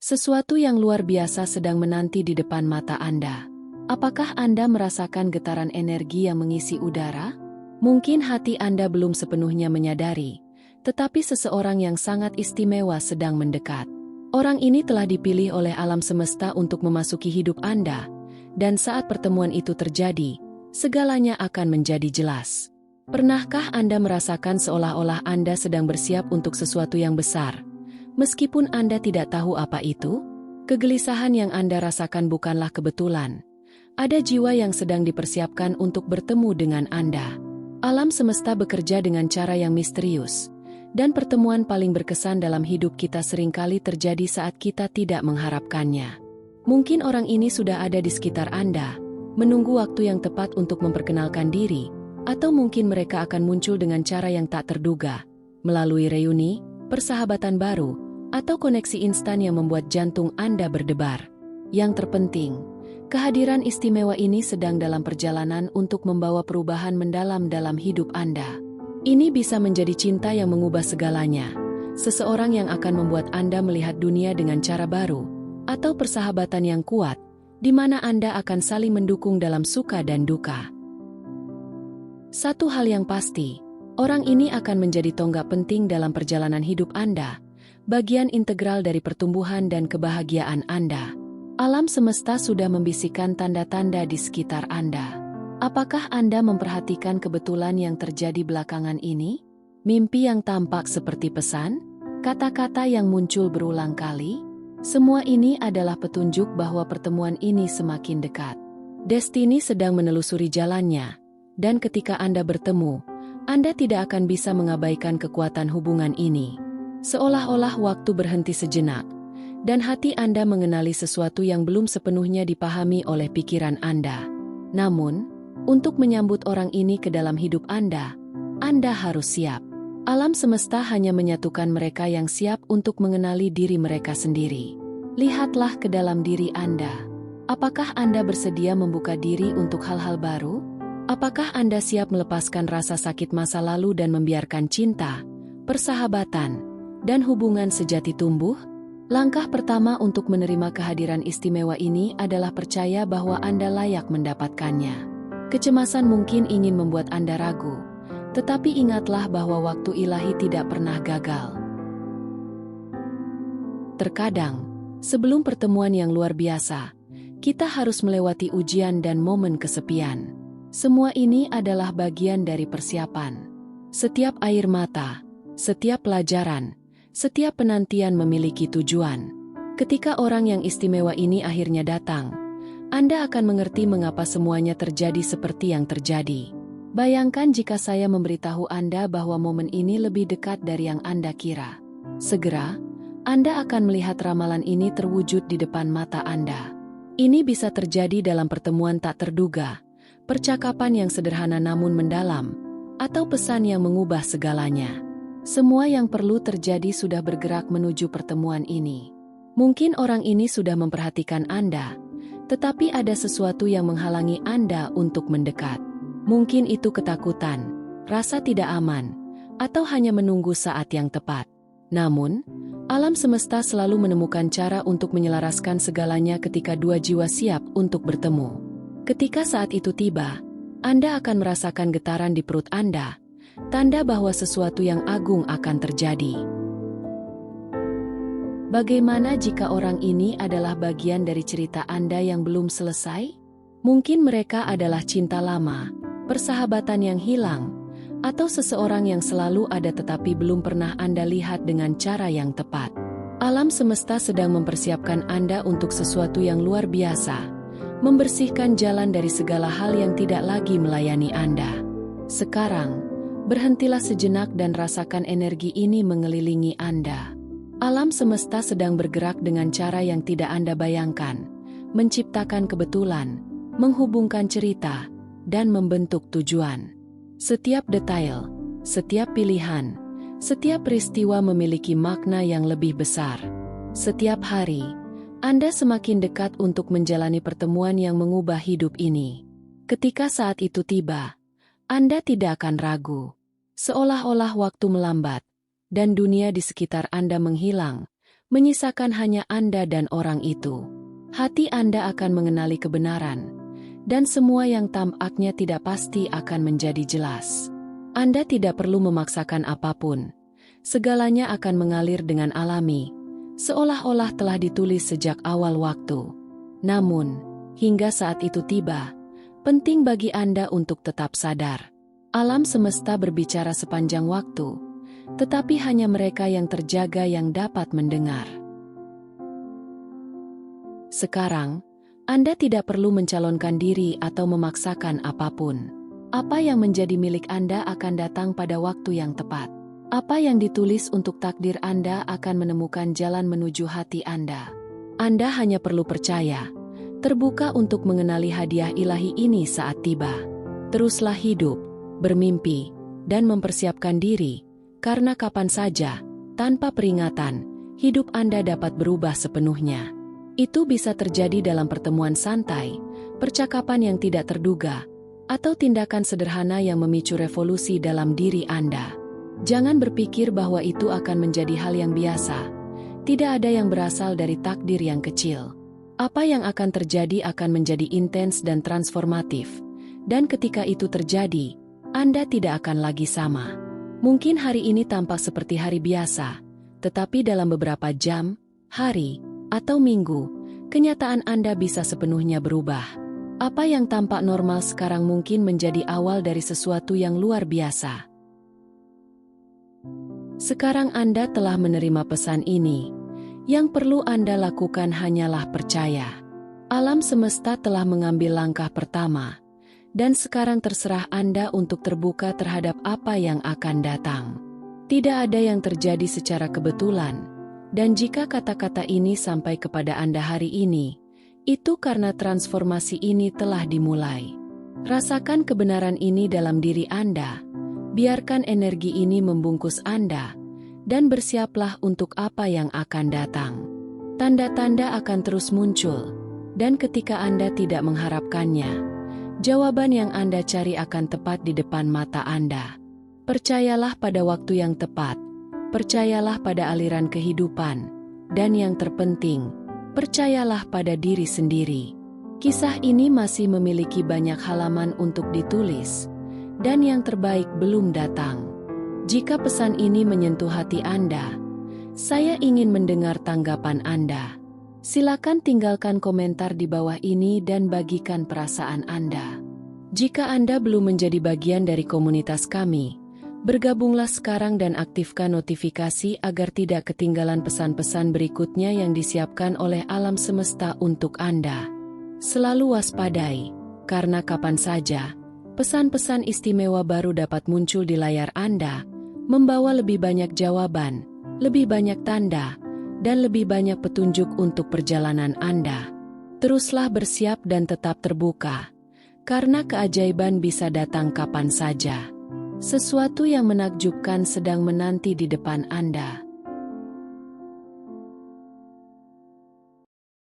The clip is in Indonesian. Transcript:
Sesuatu yang luar biasa sedang menanti di depan mata Anda. Apakah Anda merasakan getaran energi yang mengisi udara? Mungkin hati Anda belum sepenuhnya menyadari, tetapi seseorang yang sangat istimewa sedang mendekat. Orang ini telah dipilih oleh alam semesta untuk memasuki hidup Anda, dan saat pertemuan itu terjadi, segalanya akan menjadi jelas. Pernahkah Anda merasakan seolah-olah Anda sedang bersiap untuk sesuatu yang besar? Meskipun Anda tidak tahu apa itu, kegelisahan yang Anda rasakan bukanlah kebetulan. Ada jiwa yang sedang dipersiapkan untuk bertemu dengan Anda. Alam semesta bekerja dengan cara yang misterius, dan pertemuan paling berkesan dalam hidup kita seringkali terjadi saat kita tidak mengharapkannya. Mungkin orang ini sudah ada di sekitar Anda, menunggu waktu yang tepat untuk memperkenalkan diri, atau mungkin mereka akan muncul dengan cara yang tak terduga, melalui reuni, persahabatan baru, atau koneksi instan yang membuat jantung Anda berdebar. Yang terpenting, kehadiran istimewa ini sedang dalam perjalanan untuk membawa perubahan mendalam dalam hidup Anda. Ini bisa menjadi cinta yang mengubah segalanya, seseorang yang akan membuat Anda melihat dunia dengan cara baru, atau persahabatan yang kuat, di mana Anda akan saling mendukung dalam suka dan duka. Satu hal yang pasti, orang ini akan menjadi tonggak penting dalam perjalanan hidup Anda, bagian integral dari pertumbuhan dan kebahagiaan Anda. Alam semesta sudah membisikkan tanda-tanda di sekitar Anda. Apakah Anda memperhatikan kebetulan yang terjadi belakangan ini? Mimpi yang tampak seperti pesan? Kata-kata yang muncul berulang kali? Semua ini adalah petunjuk bahwa pertemuan ini semakin dekat. Destiny sedang menelusuri jalannya. Dan ketika Anda bertemu, Anda tidak akan bisa mengabaikan kekuatan hubungan ini. Seolah-olah waktu berhenti sejenak, dan hati Anda mengenali sesuatu yang belum sepenuhnya dipahami oleh pikiran Anda. Namun, untuk menyambut orang ini ke dalam hidup Anda harus siap. Alam semesta hanya menyatukan mereka yang siap untuk mengenali diri mereka sendiri. Lihatlah ke dalam diri Anda. Apakah Anda bersedia membuka diri untuk hal-hal baru? Apakah Anda siap melepaskan rasa sakit masa lalu dan membiarkan cinta, persahabatan, dan hubungan sejati tumbuh? Langkah pertama untuk menerima kehadiran istimewa ini adalah percaya bahwa Anda layak mendapatkannya. Kecemasan mungkin ingin membuat Anda ragu, tetapi ingatlah bahwa waktu ilahi tidak pernah gagal. Terkadang, sebelum pertemuan yang luar biasa, kita harus melewati ujian dan momen kesepian. Semua ini adalah bagian dari persiapan. Setiap air mata, setiap pelajaran, setiap penantian memiliki tujuan. Ketika orang yang istimewa ini akhirnya datang, Anda akan mengerti mengapa semuanya terjadi seperti yang terjadi. Bayangkan jika saya memberitahu Anda bahwa momen ini lebih dekat dari yang Anda kira. Segera, Anda akan melihat ramalan ini terwujud di depan mata Anda. Ini bisa terjadi dalam pertemuan tak terduga, percakapan yang sederhana namun mendalam, atau pesan yang mengubah segalanya. Semua yang perlu terjadi sudah bergerak menuju pertemuan ini. Mungkin orang ini sudah memperhatikan Anda, tetapi ada sesuatu yang menghalangi Anda untuk mendekat. Mungkin itu ketakutan, rasa tidak aman, atau hanya menunggu saat yang tepat. Namun, alam semesta selalu menemukan cara untuk menyelaraskan segalanya ketika dua jiwa siap untuk bertemu. Ketika saat itu tiba, Anda akan merasakan getaran di perut Anda, tanda bahwa sesuatu yang agung akan terjadi. Bagaimana jika orang ini adalah bagian dari cerita Anda yang belum selesai? Mungkin mereka adalah cinta lama, persahabatan yang hilang, atau seseorang yang selalu ada tetapi belum pernah Anda lihat dengan cara yang tepat. Alam semesta sedang mempersiapkan Anda untuk sesuatu yang luar biasa, membersihkan jalan dari segala hal yang tidak lagi melayani Anda. Sekarang, berhentilah sejenak dan rasakan energi ini mengelilingi Anda. Alam semesta sedang bergerak dengan cara yang tidak Anda bayangkan, menciptakan kebetulan, menghubungkan cerita, dan membentuk tujuan. Setiap detail, setiap pilihan, setiap peristiwa memiliki makna yang lebih besar. Setiap hari, Anda semakin dekat untuk menjalani pertemuan yang mengubah hidup ini. Ketika saat itu tiba, Anda tidak akan ragu. Seolah-olah waktu melambat, dan dunia di sekitar Anda menghilang, menyisakan hanya Anda dan orang itu. Hati Anda akan mengenali kebenaran, dan semua yang tampaknya tidak pasti akan menjadi jelas. Anda tidak perlu memaksakan apapun. Segalanya akan mengalir dengan alami, seolah-olah telah ditulis sejak awal waktu. Namun, hingga saat itu tiba, penting bagi Anda untuk tetap sadar. Alam semesta berbicara sepanjang waktu, tetapi hanya mereka yang terjaga yang dapat mendengar. Sekarang, Anda tidak perlu mencalonkan diri atau memaksakan apapun. Apa yang menjadi milik Anda akan datang pada waktu yang tepat. Apa yang ditulis untuk takdir Anda akan menemukan jalan menuju hati Anda. Anda hanya perlu percaya, terbuka untuk mengenali hadiah ilahi ini saat tiba. Teruslah hidup, bermimpi, dan mempersiapkan diri, karena kapan saja, tanpa peringatan, hidup Anda dapat berubah sepenuhnya. Itu bisa terjadi dalam pertemuan santai, percakapan yang tidak terduga, atau tindakan sederhana yang memicu revolusi dalam diri Anda. Jangan berpikir bahwa itu akan menjadi hal yang biasa. Tidak ada yang berasal dari takdir yang kecil. Apa yang akan terjadi akan menjadi intens dan transformatif. Dan ketika itu terjadi, Anda tidak akan lagi sama. Mungkin hari ini tampak seperti hari biasa, tetapi dalam beberapa jam, hari, atau minggu, kenyataan Anda bisa sepenuhnya berubah. Apa yang tampak normal sekarang mungkin menjadi awal dari sesuatu yang luar biasa. Sekarang Anda telah menerima pesan ini. Yang perlu Anda lakukan hanyalah percaya. Alam semesta telah mengambil langkah pertama, dan sekarang terserah Anda untuk terbuka terhadap apa yang akan datang. Tidak ada yang terjadi secara kebetulan. Dan jika kata-kata ini sampai kepada Anda hari ini, itu karena transformasi ini telah dimulai. Rasakan kebenaran ini dalam diri Anda, biarkan energi ini membungkus Anda, dan bersiaplah untuk apa yang akan datang. Tanda-tanda akan terus muncul, dan ketika Anda tidak mengharapkannya, jawaban yang Anda cari akan tepat di depan mata Anda. Percayalah pada waktu yang tepat. Percayalah pada aliran kehidupan, dan yang terpenting, percayalah pada diri sendiri. Kisah ini masih memiliki banyak halaman untuk ditulis, dan yang terbaik belum datang. Jika pesan ini menyentuh hati Anda, saya ingin mendengar tanggapan Anda. Silakan tinggalkan komentar di bawah ini dan bagikan perasaan Anda. Jika Anda belum menjadi bagian dari komunitas kami, bergabunglah sekarang dan aktifkan notifikasi agar tidak ketinggalan pesan-pesan berikutnya yang disiapkan oleh alam semesta untuk Anda. Selalu waspadai, karena kapan saja, pesan-pesan istimewa baru dapat muncul di layar Anda, membawa lebih banyak jawaban, lebih banyak tanda, dan lebih banyak petunjuk untuk perjalanan Anda. Teruslah bersiap dan tetap terbuka, karena keajaiban bisa datang kapan saja. Sesuatu yang menakjubkan sedang menanti di depan Anda.